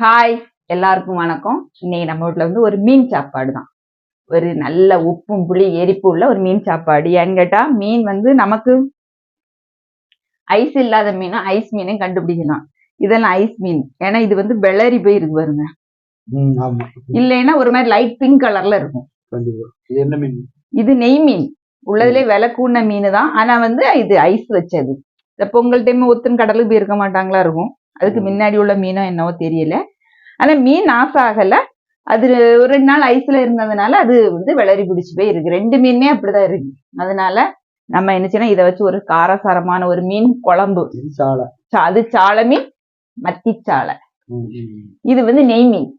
Hi, எல்லாருக்கும் வணக்கம். இன்னைக்கு நம்ம வீட்டுல வந்து ஒரு மீன் சாப்பாடு தான். ஒரு நல்ல உப்பும் புளி எரிப்பு உள்ள ஒரு மீன் சாப்பாடு. ஏன்னு கேட்டா மீன் வந்து நமக்கு ஐஸ் இல்லாத மீனும் ஐஸ் மீனையும் கண்டுபிடிக்கலாம். இதெல்லாம் ஐஸ் மீன். ஏன்னா இது வந்து வெள்ளரி போய் இருக்கு பாருங்க. இல்லைன்னா ஒரு மாதிரி லைட் பிங்க் கலர்ல இருக்கும். இது நெய் மீன். உள்ளதுலே விலை கூடின மீன் தான். ஆனா வந்து இது ஐஸ் வச்சது. இந்த பொங்கல் டைம் ஒத்துன்னு கடலுக்கு போய் இருக்க மாட்டாங்களா இருக்கும். அதுக்கு முன்னாடி உள்ள மீனும் என்னவோ தெரியல. ஆனா மீன் ஆகல. அது ஒரு 2 நாள் ஐஸ்ல இருந்ததுனால அது வந்து விளறி பிடிச்சு போய் இருக்கு. 2 மீனுமே அப்படிதான் இருக்கு. அதனால நம்ம என்ன செய்யணும், இதை வச்சு ஒரு காரசாரமான ஒரு மீன் குழம்பு. அது சாலை மீன், மத்தி சாலை. இது வந்து நெய் மீன்.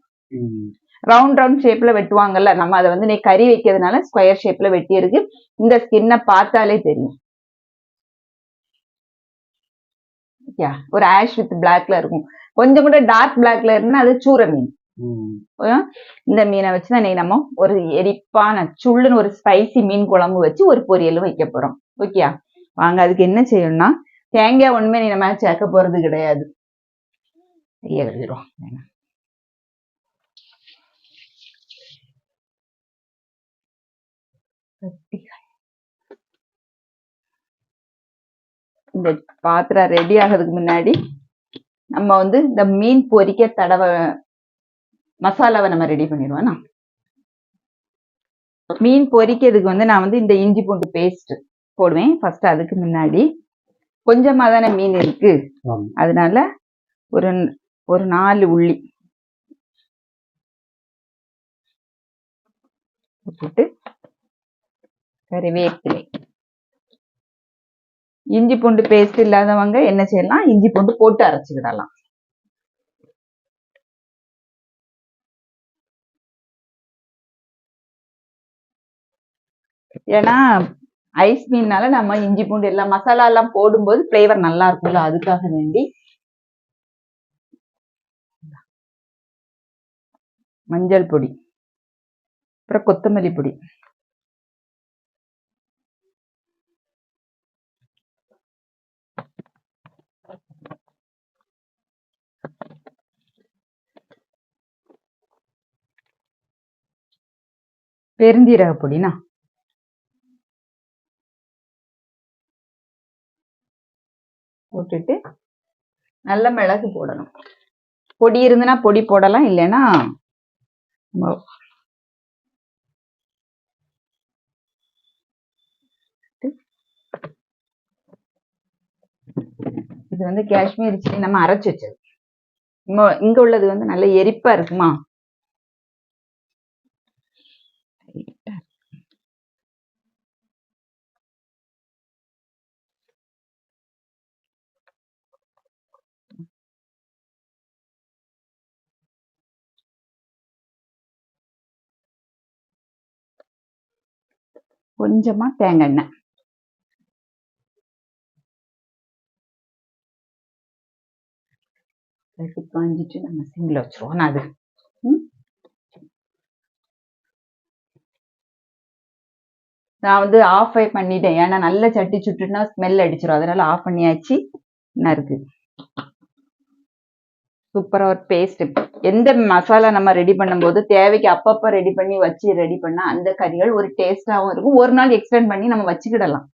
ரவுண்ட் ரவுண்ட் ஷேப்ல வெட்டுவாங்கல்ல, நம்ம அதை வந்து கறி வைக்கிறதுனால ஸ்கொயர் ஷேப்ல வெட்டி இருக்கு. இந்த ஸ்கின்னை பார்த்தாலே தெரியும். ஒரு ஆஷ் வித் பிளாக்ல இருக்கும். கொஞ்சம் கூட டார்க் பிளாக்ல இருந்தா அது சூர மீன். இந்த மீனை வச்சுதான் நம்ம ஒரு எரிப்பான சுள்ளுன்னு ஒரு ஸ்பைசி மீன் குழம்பு வச்சு ஒரு பொரியலும் வைக்க போறோம். ஓகே, வாங்க. அதுக்கு என்ன செய்யணும்னா, தேங்காய் ஒண்ணுமே நம்ம சேர்க்க போறது கிடையாது. இந்த பாத்திரம் ரெடி ஆகிறதுக்கு முன்னாடி நம்ம வந்து இந்த மீன் பொரிக்க தடவை மசாலாவை நம்ம ரெடி பண்ணிடுவோம். மீன் பொரிக்கிறதுக்கு வந்து நான் வந்து இந்த இஞ்சி பூண்டு பேஸ்ட் போடுவேன் ஃபர்ஸ்ட். அதுக்கு முன்னாடி கொஞ்சமா தானே மீன் இருக்கு, அதனால ஒரு 4 உள்ளி போட்டுட்டு கறிவேப்பிலை. இஞ்சி பூண்டு பேஸ்ட் இல்லாதவங்க என்ன செய்யலாம், இஞ்சி பூண்டு போட்டு அரைச்சுக்கிடலாம். ஏன்னா ஐஸ் மீன்னால நம்ம இஞ்சி பூண்டு எல்லாம் மசாலா எல்லாம் போடும்போது பிளேவர் நல்லா இருக்கும்ல, அதுக்காக வேண்டி. மஞ்சள் பொடி, அப்புறம் கொத்தமல்லி பொடி, பெருஞ்சீரக பொடினா போட்டுட்டு நல்ல மிளகு போடணும். பொடி இருந்துன்னா பொடி போடலாம், இல்லைன்னா இது வந்து காஷ்மீரி சில்லி நம்ம அரைச்சு வச்சது. இங்க உள்ளது வந்து நல்ல எரிப்பா இருக்குமா. கொஞ்சமா தேங்காய் எண்ணெய் காஞ்சிட்டு நம்ம சிம்ல வச்சிருவோம். அது நான் வந்து ஆஃப் பண்ணிட்டேன். ஏன்னா நல்ல சட்டி சுட்டுனா ஸ்மெல் அடிச்சிடும், அதனால ஆஃப் பண்ணியாச்சு. என்ன இருக்கு சூப்பரா ஒரு பேஸ்ட். எந்த மசாலா நம்ம ரெடி பண்ணும்போது தேவைக்கு அப்பப்ப ரெடி பண்ணி வச்சு ரெடி பண்ணா அந்த கறிகள் ஒரு டேஸ்டாவும் இருக்கும். ஒரு நாள் எக்ஸ்டெண்ட் பண்ணி நம்ம வச்சுக்கிடலாம்.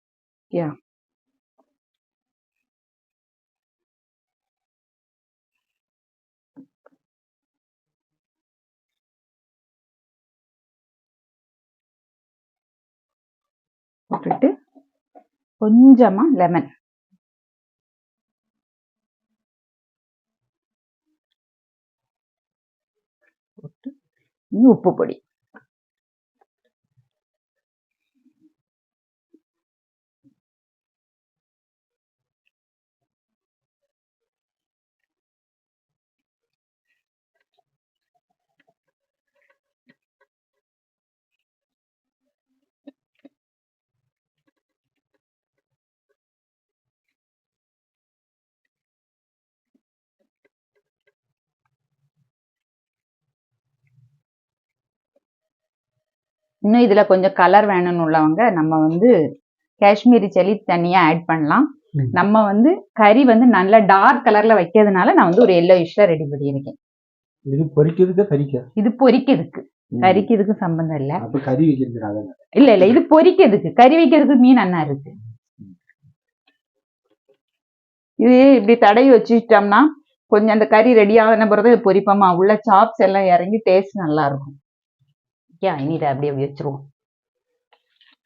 போட்டுட்டு கொஞ்சமா லெமன் போட்டு உப்பு பொடி. இன்னும் இதுல கொஞ்சம் கலர் வேணும்னு உள்ளவங்க நம்ம வந்து காஷ்மீரி சில்லி தனியா ஆட் பண்ணலாம். நம்ம வந்து கறி வந்து நல்ல டார்க் கலர்ல வைக்கிறதுனால நான் வந்து ஒரு எல்லோயிஷ்ல ரெடி பண்ணியிருக்கேன். இது பொரிக்கிறதுக்கு கறிக்க இது பொரிக்கிறதுக்கு கறிக்கு இதுக்கு சம்பந்தம் இல்ல. அப்ப கறி வைக்கிறது இல்ல இது பொரிக்கிறதுக்கு. கறி வைக்கிறதுக்கு மீன் அண்ணா இருக்கு. இது இப்படி தடவி வச்சுட்டோம்னா கொஞ்சம் அந்த கறி ரெடி ஆகின பிறகு பொரிப்போமா, உள்ள சாப்ஸ் எல்லாம் இறங்கி டேஸ்ட் நல்லா இருக்கும். இனி இதை அப்படியே வச்சிருவோம்.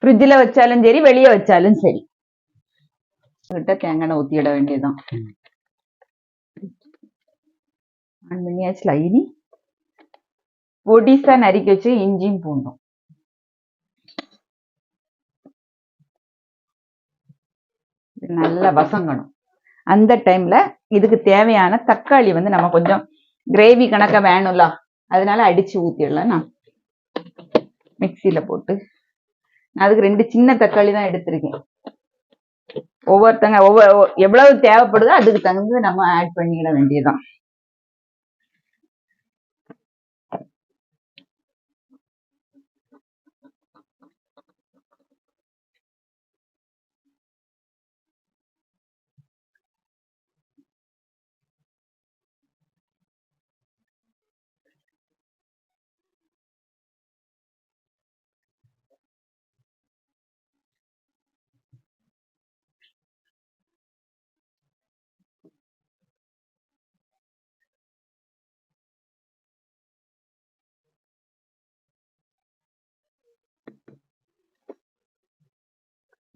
ஃப்ரிட்ஜில் வச்சாலும் சரி, வெளியே வச்சாலும் சரி. கிட்ட தேங்காய் ஊற்றிட வேண்டியதுதான். ஆன் பண்ணியாச்சுல. இனி பொடிசா நறுக்கி வச்சு இஞ்சியும் பூண்டும் நல்லா வசங்கணும். அந்த டைம்ல இதுக்கு தேவையான தக்காளி வந்து நம்ம கொஞ்சம் கிரேவி கணக்கா வேணும்ல, அதனால அடிச்சு ஊத்திடலாம். நான் மிக்சியில போட்டு அதுக்கு 2 சின்ன தக்காளி தான் எடுத்திருக்கேன். ஒவ்வொருத்தங்க எவ்வளவு தேவைப்படுதோ அதுக்கு தகுந்து நம்ம ஆட் பண்ணிட வேண்டியதுதான்.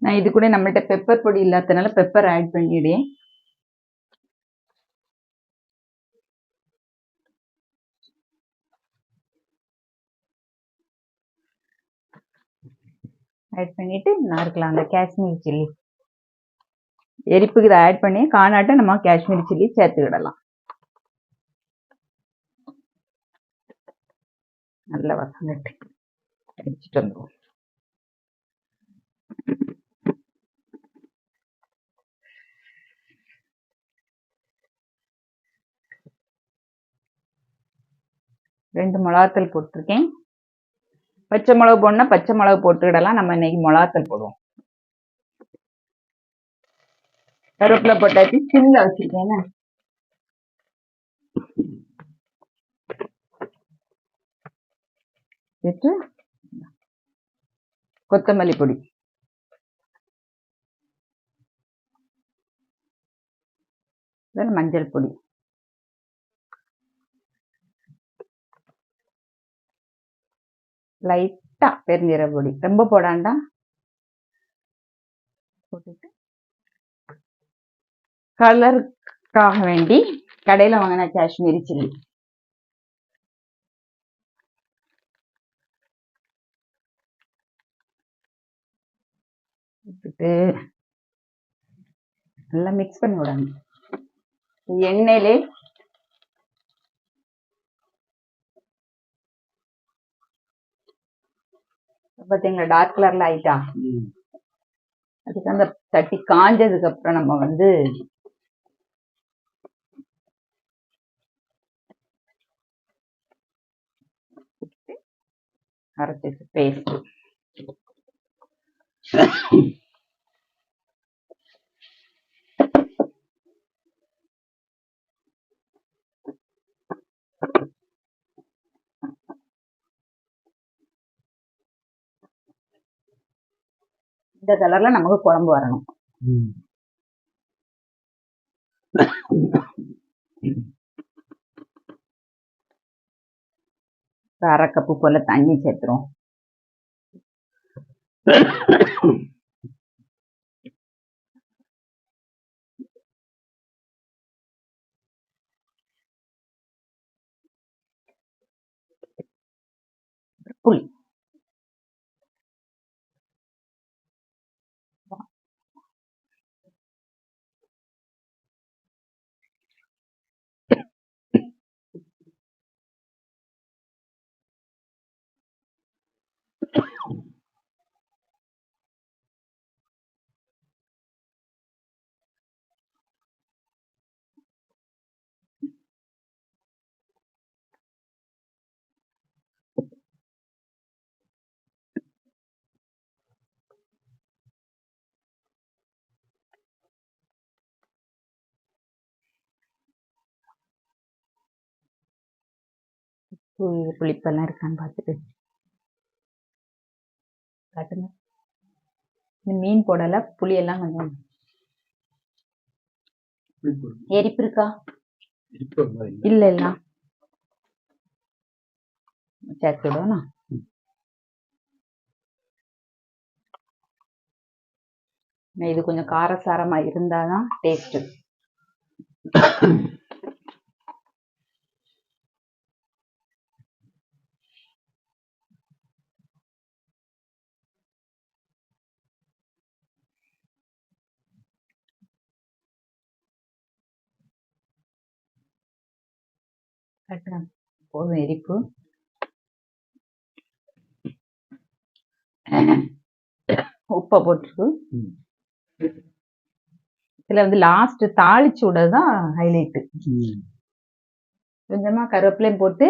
நான் இது கூட நம்மள்ட்ட பெப்பர் பொடி இல்லாதனால பெப்பர் ஆட் பண்ணிடுறேன். ஆட் பண்ணிட்டு இருக்கலாம். அந்த காஷ்மீர் சில்லி எரிப்புக்கு இதை ஆட் பண்ணி காணாட்ட நம்ம காஷ்மீர் சில்லி சேர்த்துக்கிடலாம். நல்ல வசங்கட்டு அடிச்சுட்டு வந்துடுவோம். ரெண்டு மிளகாத்தூள் போட்டிருக்கேன். பச்சை மிளகு போடணும்னா பச்சை மிளகு போட்டுக்கிடலாம். நம்ம இன்னைக்கு மிளகாத்தூள் போடுவோம். கருவேப்பிலை போட்டாச்சு. சிம்ல வச்சிருக்கேன். கொத்தமல்லி பொடி, மஞ்சள் பொடி, லைட்டா பெருஞ்சீரக பொடி, ரொம்ப போடாண்டா. போட்டுட்டு கலருக்காக வேண்டி கடையில வாங்கின காஷ்மீரி சில்லி போட்டுட்டு நல்லா மிக்ஸ் பண்ணி விடணும். எண்ணெயிலே பார்த்தீங்களா டார்க் கலர்ல ஆயிட்டா. அதுக்கு அந்த தட்டி காஞ்சதுக்கு அப்புறம் நம்ம வந்து அரைச்சி பேஸ்ட் இந்த கலர்ல நமக்கு குழம்பு வரணும். அரை கப்பு போல தண்ணி சேர்த்துரும். புளி புளிப்பெல்லாம் இருக்கான்னு பார்த்துட்டு காட்டுங்க. இந்த மீன் போடல, புளியெல்லாம் கொஞ்சம் எரிப்பு இருக்கா? இல்ல இல்ல சேர்த்துடணும். இது கொஞ்சம் காரசாரமா இருந்தாதான் டேஸ்ட். போதும் எரிப்பு. உப்பை போட்டுருக்கு. இதுல வந்து லாஸ்ட் தாளிச்சு விடதான் ஹைலைட். கொஞ்சமா கருவேப்பிலையும் போட்டு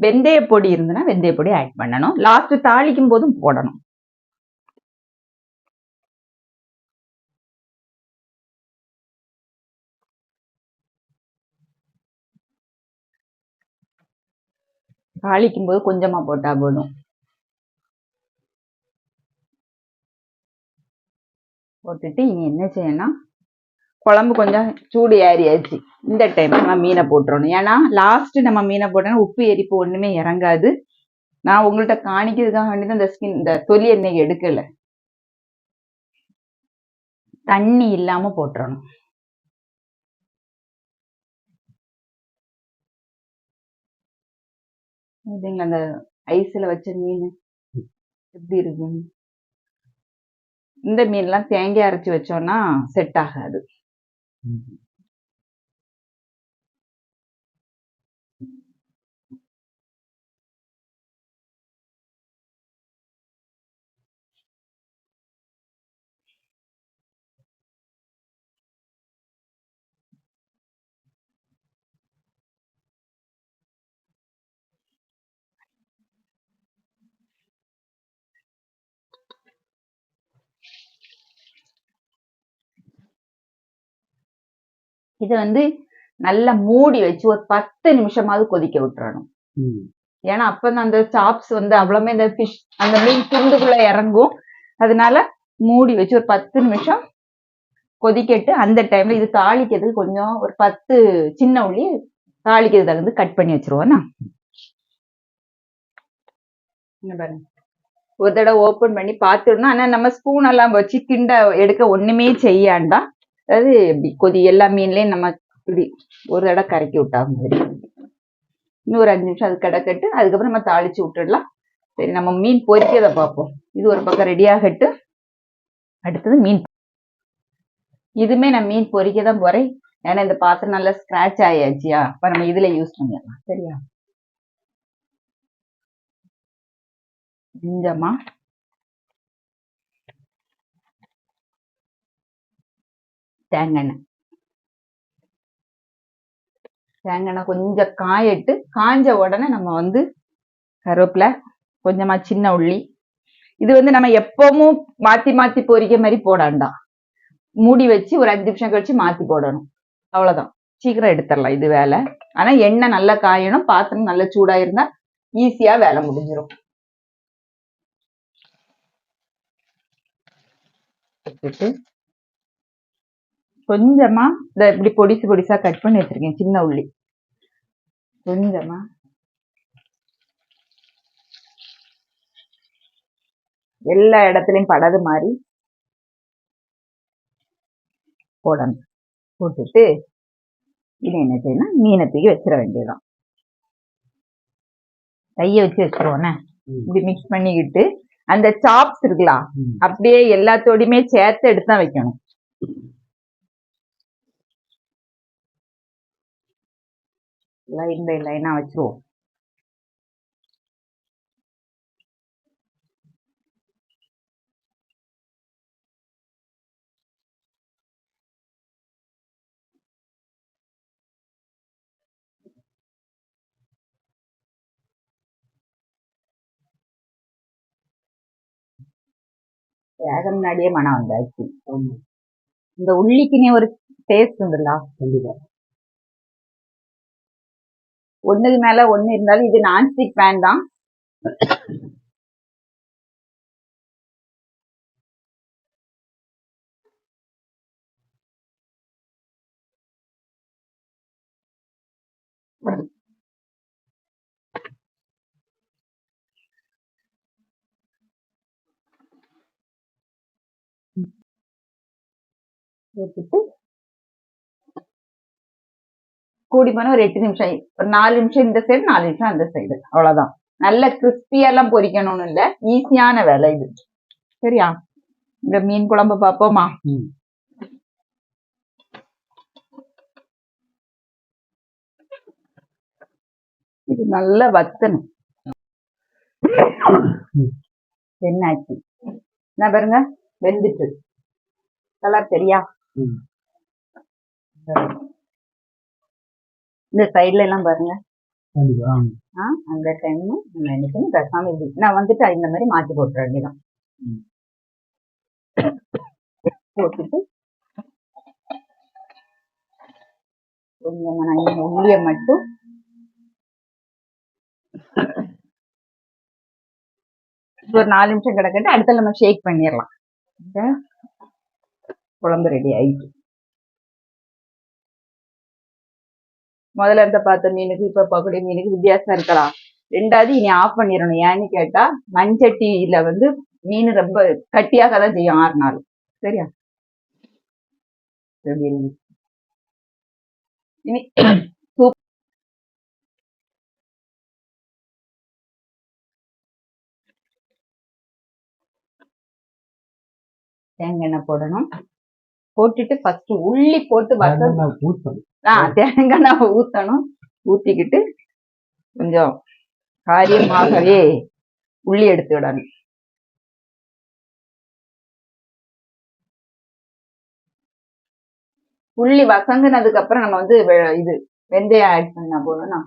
வெந்தய பொடி இருந்ததுன்னா வெந்தய பொடி ஆட் பண்ணணும். லாஸ்ட் தாளிக்கும் போதும் போடணும். தாளிக்கும் போது கொஞ்சமா போட்டா போதும். போட்டுட்டு இனி என்ன செய்யணும், குழம்பு கொஞ்சம் சூடு ஏறியாச்சு. இந்த டைம் நம்ம மீனை போட்டுறணும். ஏன்னா லாஸ்ட் நம்ம மீனை போட்டோம்னா உப்பு எரிப்பு ஒண்ணுமே இறங்காது. நான் உங்கள்கிட்ட காணிக்கிறதுக்காக வேண்டியது இந்த ஸ்கின், இந்த தொலி எண்ணெய் எடுக்கல. தண்ணி இல்லாம போட்டுறணும். இதுங்க அந்த ஐஸ்ல வச்ச மீன் எப்படி இருக்கு? இந்த மீன்லாம் தேங்காய் அரைச்சி வச்சோம்னா செட் ஆகாது. இதை வந்து நல்லா மூடி வச்சு ஒரு 10 நிமிஷமாவது கொதிக்க விட்டுறணும். ஏன்னா அப்பதான் அந்த சாப்ஸ் வந்து அவ்வளவுமே இந்த ஃபிஷ் அந்த மீன் துண்டுக்குள்ள இறங்கும். அதனால மூடி வச்சு ஒரு 10 நிமிஷம் கொதிக்கட்டு. அந்த டைம்ல இது தாளிக்கிறதுக்கு கொஞ்சம் ஒரு 10 சின்ன உள்ளி தாளிக்கிறது தகுந்து கட் பண்ணி வச்சிருவோம். பாருங்க, ஒரு தடவை ஓப்பன் பண்ணி பார்த்துடணும். ஆனா நம்ம ஸ்பூன் எல்லாம் வச்சு கிண்ட எடுக்க ஒண்ணுமே செய்யாண்டா. அதாவது எப்படி கொதி எல்லா மீன்லயும் நம்ம இப்படி ஒரு தடவை கரைக்கி விட்டா மாதிரி இன்னும் ஒரு 5 நிமிஷம் அது கிடக்கட்டு. அதுக்கப்புறம் நம்ம தாளிச்சு விட்டுடலாம். சரி, நம்ம மீன் பொரிக்கிறத பார்ப்போம். இது ஒரு பக்கம் ரெடி ஆகட்டு. அடுத்தது மீன். இதுமே நான் மீன் பொரிக்க தான் போறேன். ஏன்னா இந்த பாத்திரம் நல்லா ஸ்கிராச் ஆயாச்சியா, அப்ப நம்ம இதுல யூஸ் பண்ணிடலாம். சரியா? கொஞ்சமா தேங்காய் எண்ணெய். தேங்காய் எண்ணெய் கொஞ்சம் காயிட்டு, காஞ்ச உடனே நம்ம வந்து கருவேப்பிலை, கொஞ்சமா சின்ன உள்ளி. இது வந்து நம்ம எப்பவும் மாத்தி மாத்தி பொரிக்க மாதிரி போடாண்டாம். மூடி வச்சு ஒரு 5 நிமிஷம் கழிச்சு மாத்தி போடணும். அவ்வளவுதான், சீக்கிரம் எடுத்துடலாம் இது வேலை. ஆனா எண்ணெய் நல்லா காயணும், பாத்திரம் நல்லா சூடா இருந்தா ஈஸியா வேலை முடிஞ்சிடும். கொஞ்சமா இந்த இப்படி பொடிசு பொடிசா கட் பண்ணி வச்சிருக்கேன் சின்ன உள்ளி. கொஞ்சமா எல்லா இடத்துலயும் படாத மாதிரி போடணும். போட்டுட்டு இது என்ன செய்யணும், மீனை தூக்கி வச்சிட வேண்டியதுதான். கையை வச்சு வச்சிருவோன்னே இப்படி மிக்ஸ் பண்ணிக்கிட்டு அந்த சாப்ஸ் இருக்கலாம் அப்படியே எல்லாத்தோடையுமே சேர்த்து எடுத்து தான் வைக்கணும். லைன் பை லைனா வச்சிருவோம். வேக முன்னாடியே மனம் வந்தாச்சு. இந்த உள்ளிக்குனே ஒரு டேஸ்ட் உண்டுல்ல. கண்டிப்பா ஒண்ணுக்கு மேல ஒண்ணு இருந்தாலும் இது நான்ஸ்டிக் பேன் தான். போட்டுட்டு கூடி போன ஒரு 8 நிமிஷம், ஒரு 4 நிமிஷம் இந்த சைடு 4 நிமிஷம் அந்த சைடு, அவ்வளவுதான். நல்ல கிறிஸ்பியெல்லாம் பொரிக்கணும்னு இல்ல, ஈஸியான வேலை இது. சரியா? இந்த மீன் குழம்பு பாப்போமா? இது நல்லா வத்தணும். என்னாச்சு என்ன பாருங்க, வெந்துட்டு கலர் சரியா? இந்த சைட்ல எல்லாம் பாருங்க. அந்த டைம் நம்ம பேசாம நான் வந்துட்டு இந்த மாதிரி மாத்தி போட்டுற வேண்டியதான். போட்டுட்டு கொஞ்சம் உள்ளிய மட்டும் ஒரு 4 நிமிஷம் கிடக்கட்டு, அடுத்த நம்ம ஷேக் பண்ணிடலாம். குழம்பு ரெடி ஆயிடுச்சு. முதல்ல இருந்த பார்த்த மீனுக்கு இப்ப பார்க்கக்கூடிய மீனுக்கு வித்தியாசம் இருக்கலாம். ரெண்டாவது இனி ஆஃப் பண்ணிடணும். ஏன்னு கேட்டா மண்சட்டியில வந்து மீன் ரொம்ப கட்டியாக தான் செய்யும் 6 நாள். சரியா? இனி தேங்காய் எண்ணெய் போடணும். போட்டுட்டு ஃபர்ஸ்ட் உள்ளி போட்டு தேங்காய் ஊத்தணும். ஊத்திக்கிட்டு கொஞ்சம் காரியமாகவே உள்ளி எடுத்து விடணும். உள்ளி வசங்குனதுக்கு அப்புறம் நம்ம வந்து இது வெந்தயம் ஆட் பண்ணா போதும்னா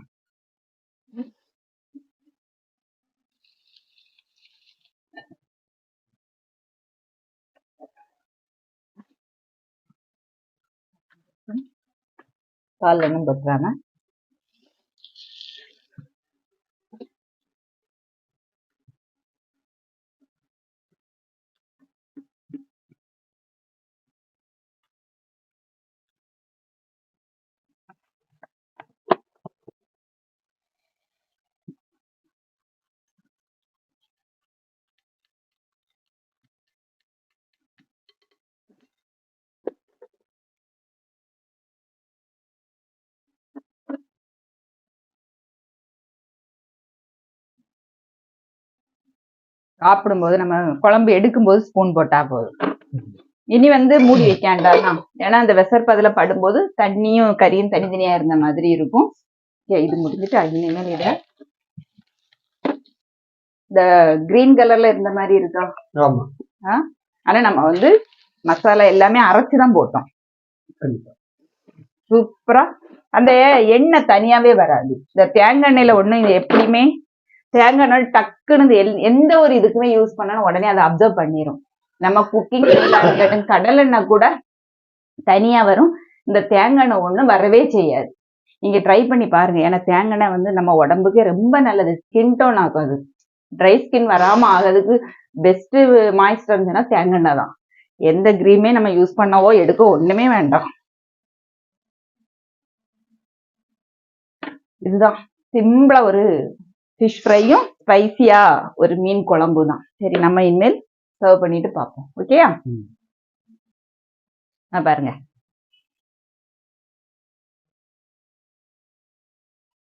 பால் எண்ணெய் பற்றாம சாப்பிடும்போது நம்ம குழம்பு எடுக்கும்போது ஸ்பூன் போட்டா போதும். இனி வந்து மூடி வைக்காண்டாம், ஏன்னா அந்த விசற்பதுல படும்போது தண்ணியும் கறியும் தனித்தனியா இருந்த மாதிரி இருக்கும். இது முடிஞ்சிட்டு இனிமேல் இட இந்த கிரீன் கலர்ல இருந்த மாதிரி இருக்கா? ஆனா நம்ம வந்து மசாலா எல்லாமே அரைச்சுதான் போட்டோம். சூப்பரா அந்த எண்ணெய் தனியாவே வராது. இந்த தேங்காய் எண்ணெயில ஒண்ணு இது எப்படியுமே தேங்காய் எண்ணெய் டக்குன்னு எந்த ஒரு இதுக்குமே யூஸ் பண்ணாலும் உடனே அதை அப்சர்வ் பண்ணிரும். நம்ம குக்கிங் கடல் எண்ணெய் கூட தனியா வரும், இந்த தேங்காய் எண்ணெய் ஒண்ணு வரவே செய்யாது. நீங்க ட்ரை பண்ணி பாருங்க. ஏன்னா தேங்காய் எண்ணெய் வந்து நம்ம உடம்புக்கு ரொம்ப நல்லது. ஸ்கின் டோன் ஆகாது, ட்ரை ஸ்கின் வராம ஆகிறதுக்கு பெஸ்ட் மாய்ஸ்சரைசர்னா தேங்காய் எண்ணெய் தான். எந்த கிரீமே நம்ம யூஸ் பண்ணவோ எடுக்க ஒண்ணுமே வேண்டாம். இதுதான் சிம்பிளா ஒரு ஃபிஷ் ஃப்ரையும் ஸ்பைசியா ஒரு மீன் குழம்பு தான். சரி, நம்ம இனிமேல் சர்வ் பண்ணிட்டு பார்ப்போம். ஓகேயா? பாருங்க,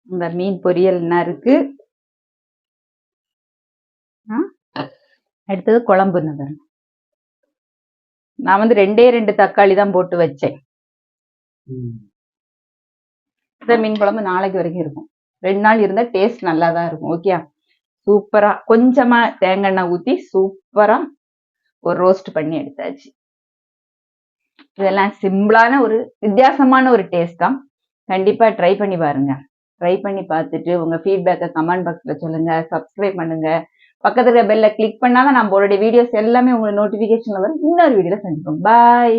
இந்த மீன் பொரியல் என்ன இருக்கு, அடுத்தது குழம்புன்னு பாருங்க. நான் வந்து 2 தக்காளி தான் போட்டு வச்சேன். இந்த மீன் குழம்பு நாளைக்கு வரைக்கும் இருக்கும். 2 நாள் இருந்தா டேஸ்ட் நல்லா தான் இருக்கும். ஓகே, சூப்பரா கொஞ்சமா தேங்காய் எண்ணெய் ஊத்தி சூப்பரா ஒரு ரோஸ்ட் பண்ணி எடுத்தாச்சு. இதெல்லாம் சிம்பிளான ஒரு வித்தியாசமான ஒரு டேஸ்ட் தான். கண்டிப்பா ட்ரை பண்ணி பாருங்க. ட்ரை பண்ணி பார்த்துட்டு உங்க ஃபீட்பேக்கை கமெண்ட் பாக்ஸ்ல சொல்லுங்க. சப்ஸ்கிரைப் பண்ணுங்க. பக்கத்துல பெல்ல கிளிக் பண்ணாதான் நான் போடுற வீடியோஸ் எல்லாமே உங்களுக்கு நோட்டிபிகேஷன்ல வரும். இன்னொரு வீடியோல சந்திப்போம். பாய்.